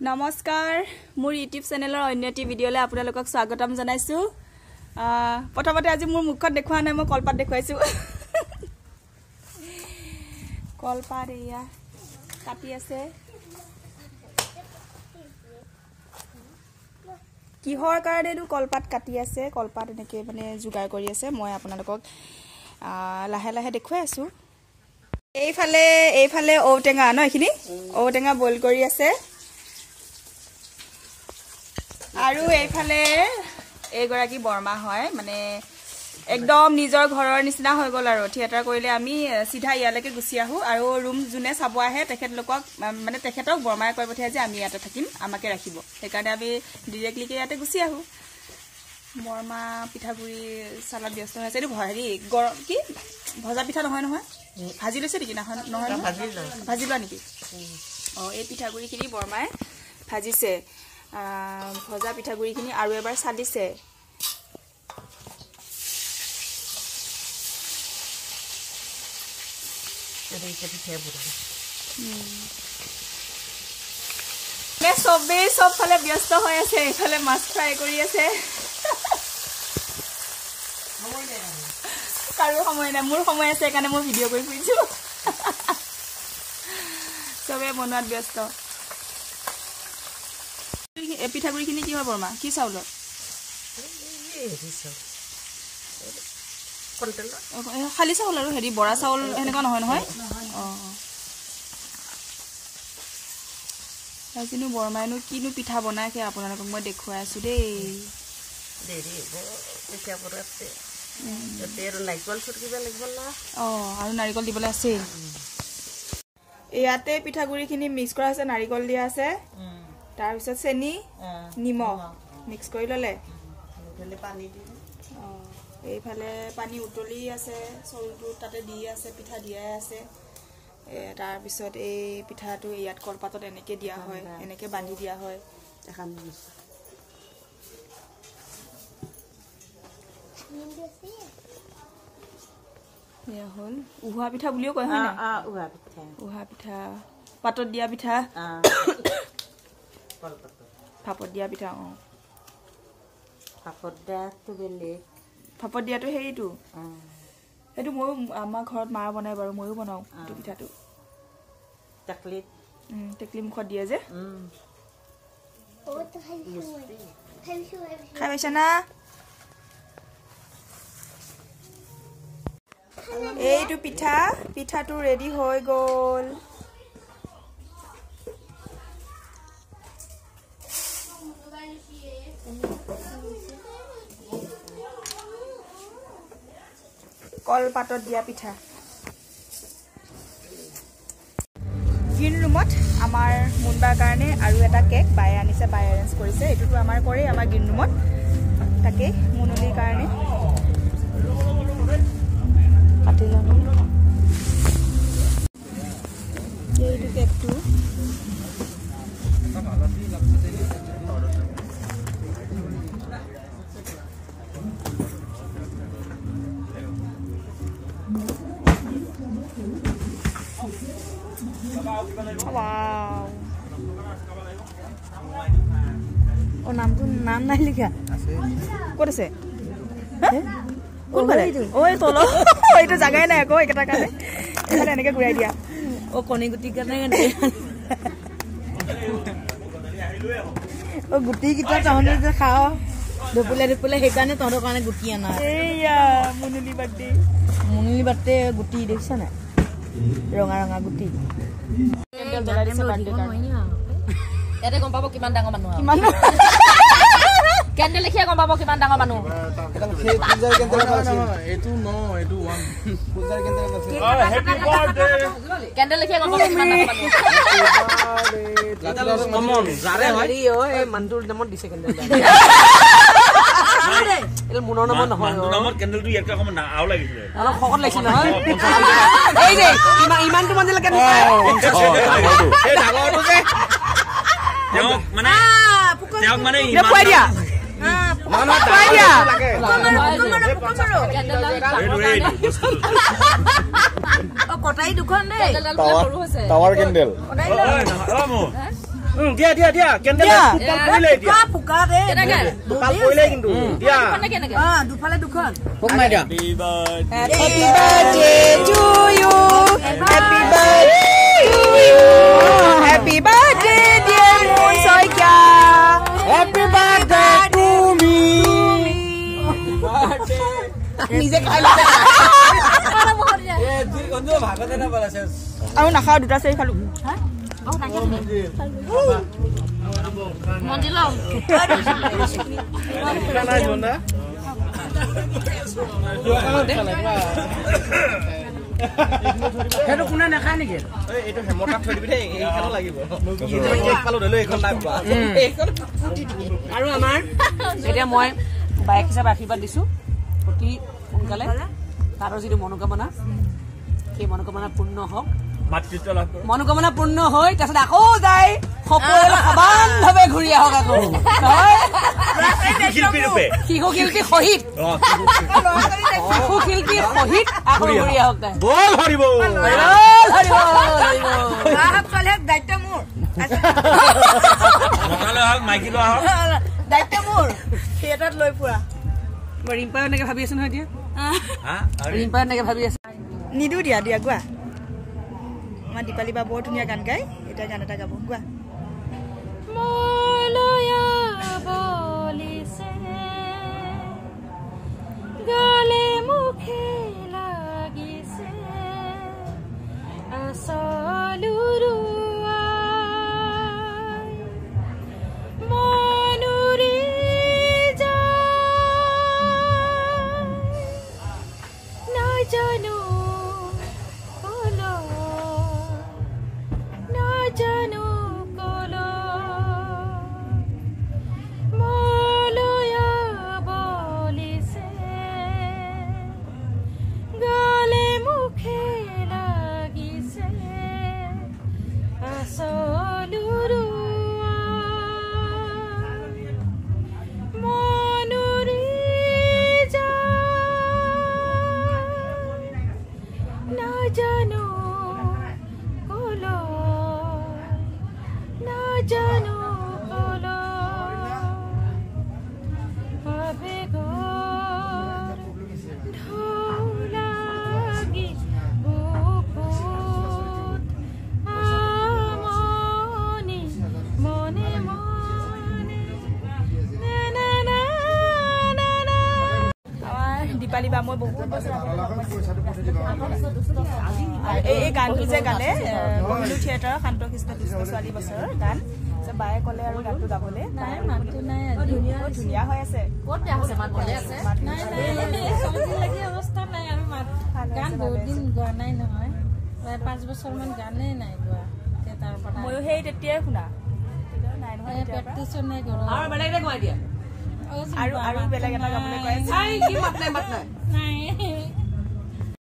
নমস্কাৰ মোৰ ইউটিউব চেনেলৰ অন্যটি ভিডিঅ'লে আপোনালোকক স্বাগতম জনাইছো প্ৰথমতে আজি মোৰ মুখত দেখুৱা নাই মই কলপাত দেখুৱাইছো কলপাত এয়া কাটি আছে কিহৰ কাৰণেনো কলপাত কাটি আছে কলপাত এনেকে মানে যোগাৰ কৰি আছে মই আপোনালোকক লাহে লাহে দেখুৱাই আছো এইফালে ঔটেঙা ন এখিনি ঔটেঙা বইল কৰি আছে আৰু এইফালে এগৰাকী বৰ্মা হয় মানে একদম নিজৰ ঘৰৰ নিচিনা হৈ গল আৰু থিয়েটাৰ কৰিলে আমি সিধা ইয়ালৈকে গুছি আহো আৰু ৰুম জুনে চাব আহে তেখেত লোকক মানে তেখেতক বৰ্মাই কৈ পঠিয়াই যে আমি ইয়াতে থাকিম আমাকে ৰাখিব সেইকাৰণে আমি ডাইৰেক্টলিকে ইয়াতে গুছি আহো বৰ্মা পিঠাগুৰি সালাদ ব্যস্ত হৈছে এটো হেৰি কি ভজা পিঠা নহয় ভাজি লৈছে নেকি নহয় ভাজি লোৱা নেকি এই পিঠাগুৰিখিনি বৰ্মাই ভাজিছে ভজা পিঠাগুৰিখিনি আৰু এবাৰ চালিছে সব ফালে ব্যস্ত হৈ আছে এইফালে মাছ ফ্ৰাই কৰি আছে কাৰো সময় নাই মোৰ সময় আছে সেইকাৰণে মই ভিডিঅ' কৰি ফুৰিছো সবে বনোৱাত ব্যস্ত পিঠাগুৰিখিনি কি হয় বৰ্মা কি চাউলৰ খালি চাউল আৰু হেৰি বৰা চাউল এনেকুৱা নহয় আজিনো বৰ্মাইনো কিনো পিঠা বনাই সেই আপোনালোকক মই দেখুৱাই আছো দেই আৰু নাৰিকল দিবলৈ আছে ইয়াতে পিঠাগুৰিখিনি মিক্স কৰা আছে নাৰিকল দিয়া আছে তাৰ পিছত চেনি নিমখ মিক্স কৰি ললে এইফালে পানী উতলি আছে চাউলটো তাতে দি আছে পিঠা দিয়াই আছে তাৰ পিছত এই পিঠাটো ইয়াত কলপাতত এনেকে দিয়া হয় এনেকে বান্ধি দিয়া হয় এখন ইয়া হল উহা পিঠা বুলিও কয় হয় না উহা পিঠা পাতত দিয়া পিঠা ভাপত দিয়া পিঠা ভাপত দিয়াটো হেৰিটো সেইটো ময়ো আমাৰ ঘৰত মা বনাই বাৰু ময়ো বনাও এইটো পিঠাটো টেকলি মুখত দিয়ে যে খাই পাইছা না এইটো পিঠাটো ৰেডি হৈ গ'ল কলপাতত দিয়া পিঠা গ্ৰীণ ৰুমত আমাৰ মুনবাৰ কাৰণে আৰু এটা কেক বায়ে আনিছে বায়ে এৰেঞ্জ কৰিছে এইটোতো আমাৰ কৰে আমাৰ গ্ৰীণ ৰুমত তাকে মুনলিৰ কাৰণে কাটি লম এইটো কেকটো Wow. Oh, নাম নাই লিখা ক'ত আছে কোন ফালে ঐ তলো এইটো জাগাই নাই আকৌ একেটা কাৰণে এফালে এনেকে ঘূৰাই দিয়া কণী গুটি কাৰণে গুটি কেইটা তহঁতে যে খাওঁ দুপুলে সেইকাৰণে তহঁতৰ কাৰণে গুটি আনা এইয়া মুনুলি বাৰ্থডে গুটি দেখিছা নাই ৰঙা গুটি ইয়াতে গম পাব কিমান ডাঙৰ মানুহ কেণ্ডেল লিখিয়ে গম পাব কিমান ডাঙৰ মানুহ কেণ্ডেল লিখিয়ে গম পাব কিমান ডাঙৰ মানুহটোৰ নামত দিছে কেণ্ডেল মুনৰ নামত নহয় নামত কেণ্ডেলটো ইয়াতে অকমান আও লাগিছিলে অলপ শকত লাগিছিল নহয় এই যে ইমানটো মন্দিৰলৈ কেনে এই ডাঙৰটো যে তেওঁক মানে ইমান খুৱাই দিয়া কটাই দুখন দেই টাৱাৰ কেণ্ডেল দিয়া দিয়া দিয়া কেনে ফুটবল কৰিলে দিয়া ফুকা দে ফুটবল কৰিলে কিন্তু দিয়া দুফালে দুখন ফুক মাই দিয়া Happy birthday to you. Happy birthday to you. Happy birthday dear Moon Soikya. Happy birthday to me. নিজে খাই লে আৰু নাখাও দুটা চাই খালো সেইটো কোনে নাখায় নেকি এইটো হেমতাত থৈ দিবি দেই এইখন লাগিব কেক পালো ধৰিলো এইখন নাই পোৱা আৰু আমাৰ এতিয়া মই বাইক হিচাপে আশীৰ্বাদ দিছো অতি সোনকালে তাৰ যিটো মনোকামনা সেই মনোকামনা পূৰ্ণ হওক মাতৃত্ব লাভ কৰক মনোকামনা পূৰ্ণ হৈ তাৰপিছত আকৌ যায় সকলোৱে সমানভাৱে ঘূৰি আহক আকৌ শিশু শিল্পী সহিত শিশু শিল্পী সহিত আকৌ ঘূৰি আহক তাই বল হৰিব দায়িত্ব মোৰ মাইকী লোৱা হওক দায়িত্ব মোৰ থিয়েটাৰত লৈ ফুৰা ৰিম্পাই এনেকে ভাবি আছো নহয় এতিয়া ৰিম্পাই এনেকে ভাবি আছে নিদু দিয়া দিয়া গোৱা আমাৰ দীপালী বা বৰ ধুনীয়া গান গায় এতিয়া গান এটা গাব গোৱা মলয়া বলিছে গালে মুখে লাগিছে আচলুৰু মনুৰি নাজানো জানো কলো মলয়া বলিছে গালে মুখে লাগিছে আচলুৰু মনুৰি নাজানো কলো জানো কলো আবেগৰ ঢৌ লাগি বুকুত আমনি মনে মনে আমাৰ দীপালী বা মই বহুত বছৰ এই গানটো যে গালে কমিলো থিয়েটাৰৰ শান্ত কৃষ্ণ কৃষ্ণ ছোৱালী বছৰৰ গান বায়ে ক'লে আৰু গানটো গাবলে ধুনীয়া হৈ আছে ক'ত আছে মাত ভালে আছে নাই নাই চলি লাগি অৱস্থা নাই আৰু মাত গান বহুত দিন গোৱা নাই নহয় প্ৰায় 5 বছৰমান গানেই নাই গোৱা তাৰ পৰা ময়ো সেই তেতিয়াই শুনা নাই নহয় প্ৰেক্টিছ নাই কৰা আৰু বেলেগ এটা গোৱাই দিয়া আৰু বেলেগ এটা গাবলৈ কৈ আছে কি মাত নাই নাই